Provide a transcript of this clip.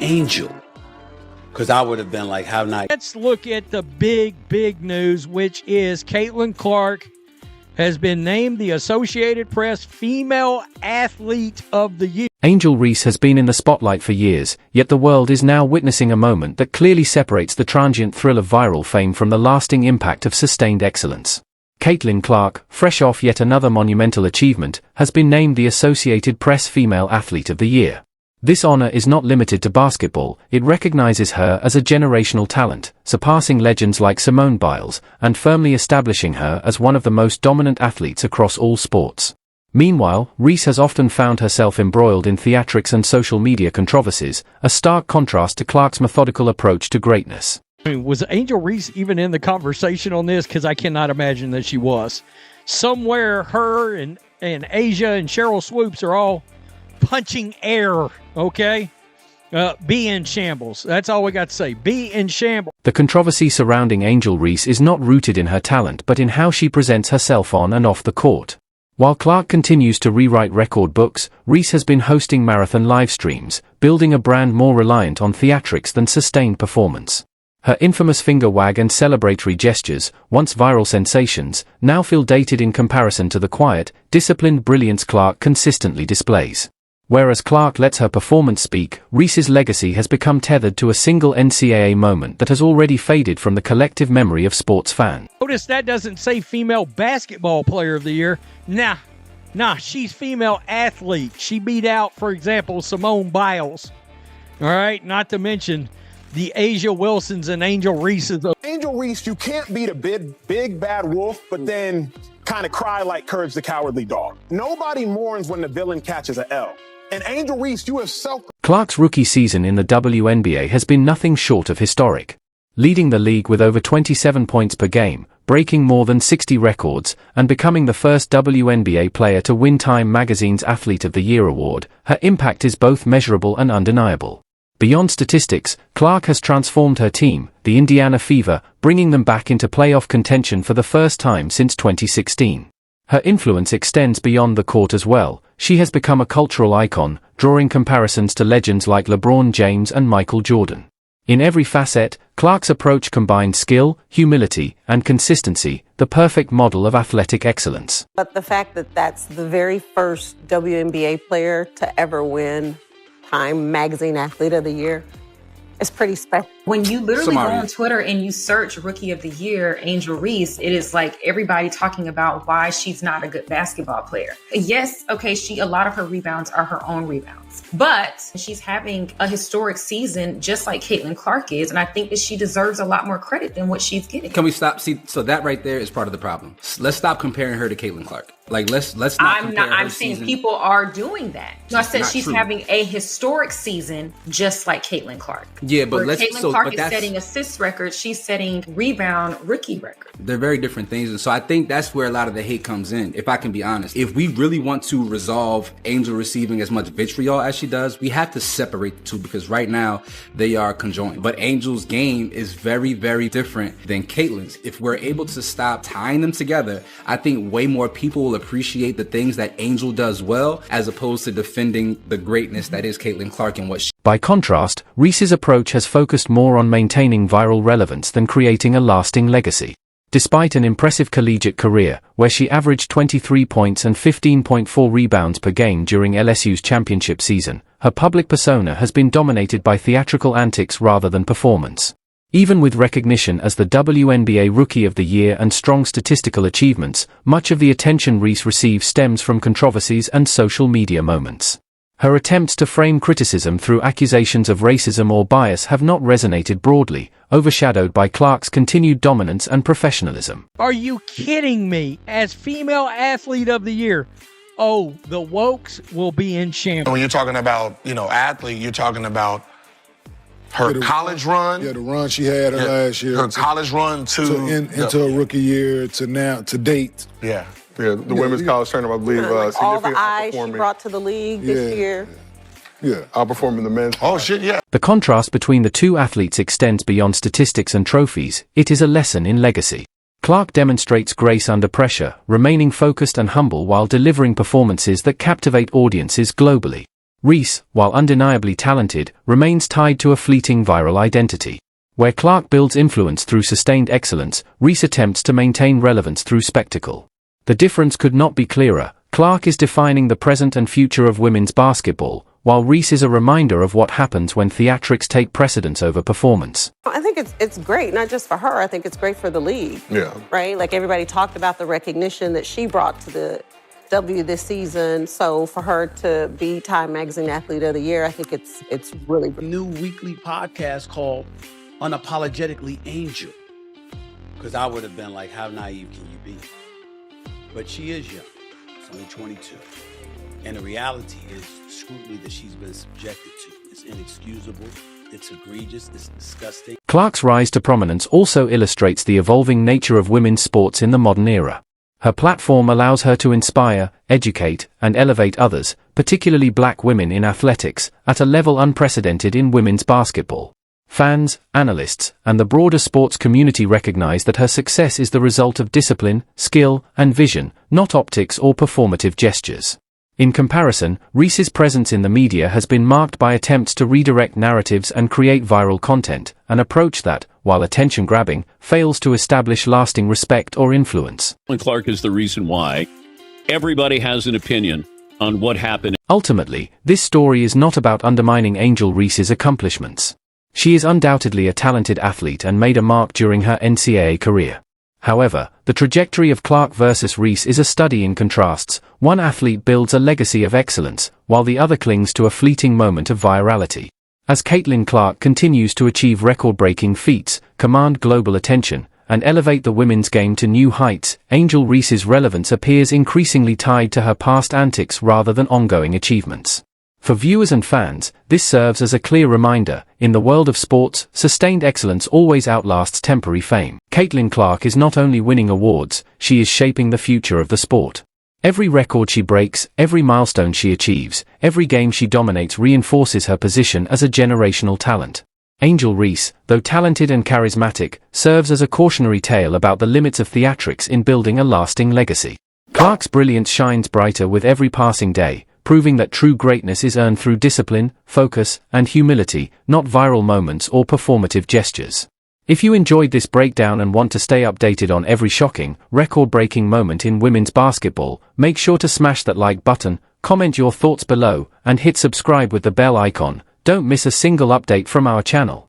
Angel. Because I would have been like, how nice. Let's look at the big news, which is Caitlyn Clark has been named the Associated Press Female Athlete of the Year. Angel Reese has been in the spotlight for years, yet the world is now witnessing a moment that clearly separates the transient thrill of viral fame from the lasting impact of sustained excellence. Caitlyn Clark, fresh off yet another monumental achievement, has been named the Associated Press Female Athlete of the Year. This honor is not limited to basketball, it recognizes her as a generational talent, surpassing legends like Simone Biles, and firmly establishing her as one of the most dominant athletes across all sports. Meanwhile, Reese has often found herself embroiled in theatrics and social media controversies, a stark contrast to Clark's methodical approach to greatness. I mean, was Angel Reese even in the conversation on this? Because I cannot imagine that she was. Somewhere her and Asia and Cheryl Swoops are all punching air, okay? Be in shambles. That's all we got to say. Be in shambles. The controversy surrounding Angel Reese is not rooted in her talent but in how she presents herself on and off the court. While Clark continues to rewrite record books, Reese has been hosting marathon live streams, building a brand more reliant on theatrics than sustained performance. Her infamous finger wag and celebratory gestures, once viral sensations, now feel dated in comparison to the quiet, disciplined brilliance Clark consistently displays. Whereas Clark lets her performance speak, Reese's legacy has become tethered to a single NCAA moment that has already faded from the collective memory of sports fans. Notice that doesn't say female basketball player of the year. Nah, she's female athlete. She beat out, for example, Simone Biles. All right, not to mention the Asia Wilsons and Angel Reeses. Angel Reese, you can't beat a big bad wolf, but then kind of cry like Courage the Cowardly Dog. Nobody mourns when the villain catches an L. And Angel Reese, you have Clark's rookie season in the WNBA has been nothing short of historic. Leading the league with over 27 points per game, breaking more than 60 records, and becoming the first WNBA player to win Time magazine's Athlete of the Year award, her impact is both measurable and undeniable. Beyond statistics, Clark has transformed her team, the Indiana Fever, bringing them back into playoff contention for the first time since 2016. Her influence extends beyond the court as well. She has become a cultural icon, drawing comparisons to legends like LeBron James and Michael Jordan. In every facet, Clark's approach combined skill, humility, and consistency, the perfect model of athletic excellence. But the fact that that's the very first WNBA player to ever win Time Magazine Athlete of the Year is pretty special. When you literally go on Twitter and you search Rookie of the Year, Angel Reese, it is like everybody talking about why she's not a good basketball player. Yes, okay, a lot of her rebounds are her own rebounds, but she's having a historic season just like Caitlyn Clark is, and I think that she deserves a lot more credit than what she's getting. Can we stop? See, so that right there is part of the problem. Let's stop comparing her to Caitlyn Clark. Like, let's not. I'm saying people are doing that. No, I said she's having a historic season just like Caitlyn Clark. Yeah, but Caitlyn Clark is setting assist records. She's setting rebound rookie records. They're very different things, and so I think that's where a lot of the hate comes in. If I can be honest, if we really want to resolve Angel receiving as much vitriol as she does, we have to separate the two because right now they are conjoined. But Angel's game is very, very different than Caitlyn's. If we're able to stop tying them together, I think way more people will appreciate the things that Angel does well, as opposed to defending the greatness that is Caitlyn Clark and what she. By contrast, Reese's approach has focused more on maintaining viral relevance than creating a lasting legacy. Despite an impressive collegiate career, where she averaged 23 points and 15.4 rebounds per game during LSU's championship season, her public persona has been dominated by theatrical antics rather than performance. Even with recognition as the WNBA Rookie of the Year and strong statistical achievements, much of the attention Reese receives stems from controversies and social media moments. Her attempts to frame criticism through accusations of racism or bias have not resonated broadly, overshadowed by Clark's continued dominance and professionalism. Are you kidding me? As Female Athlete of the Year, oh, the wokes will be in shambles. When you're talking about, athlete, you're talking about her college run. Yeah, the run she had last year. Her college run into a rookie year to now, to date. Yeah. Yeah, the women's college tournament, I believe. All the eyes she brought to the league this year. Yeah, outperforming the men's. Oh, shit, yeah. The contrast between the two athletes extends beyond statistics and trophies. It is a lesson in legacy. Clark demonstrates grace under pressure, remaining focused and humble while delivering performances that captivate audiences globally. Reese, while undeniably talented, remains tied to a fleeting viral identity. Where Clark builds influence through sustained excellence, Reese attempts to maintain relevance through spectacle. The difference could not be clearer. Clark is defining the present and future of women's basketball, while Reese is a reminder of what happens when theatrics take precedence over performance. I think it's great, not just for her. I think it's great for the league. Yeah. Right? Like everybody talked about the recognition that she brought to the W this season. So for her to be Time Magazine Athlete of the Year, I think it's really good. New weekly podcast called Unapologetically Angel. Because I would have been like, how naive can you be? But she is young. She's only 22. And the reality is the scrutiny that she's been subjected to is inexcusable. It's egregious. It's disgusting. Clark's rise to prominence also illustrates the evolving nature of women's sports in the modern era. Her platform allows her to inspire, educate, and elevate others, particularly black women in athletics, at a level unprecedented in women's basketball. Fans, analysts, and the broader sports community recognize that her success is the result of discipline, skill, and vision, not optics or performative gestures. In comparison, Reese's presence in the media has been marked by attempts to redirect narratives and create viral content, an approach that, while attention-grabbing, fails to establish lasting respect or influence. Caitlyn Clark is the reason why. Everybody has an opinion on what happened. Ultimately, this story is not about undermining Angel Reese's accomplishments. She is undoubtedly a talented athlete and made a mark during her NCAA career. However, the trajectory of Clark versus Reese is a study in contrasts. One athlete builds a legacy of excellence, while the other clings to a fleeting moment of virality. As Caitlyn Clark continues to achieve record-breaking feats, command global attention, and elevate the women's game to new heights, Angel Reese's relevance appears increasingly tied to her past antics rather than ongoing achievements. For viewers and fans, this serves as a clear reminder, in the world of sports, sustained excellence always outlasts temporary fame. Caitlyn Clark is not only winning awards, she is shaping the future of the sport. Every record she breaks, every milestone she achieves, every game she dominates reinforces her position as a generational talent. Angel Reese, though talented and charismatic, serves as a cautionary tale about the limits of theatrics in building a lasting legacy. Clark's brilliance shines brighter with every passing day, proving that true greatness is earned through discipline, focus, and humility, not viral moments or performative gestures. If you enjoyed this breakdown and want to stay updated on every shocking, record-breaking moment in women's basketball, make sure to smash that like button, comment your thoughts below, and hit subscribe with the bell icon. Don't miss a single update from our channel.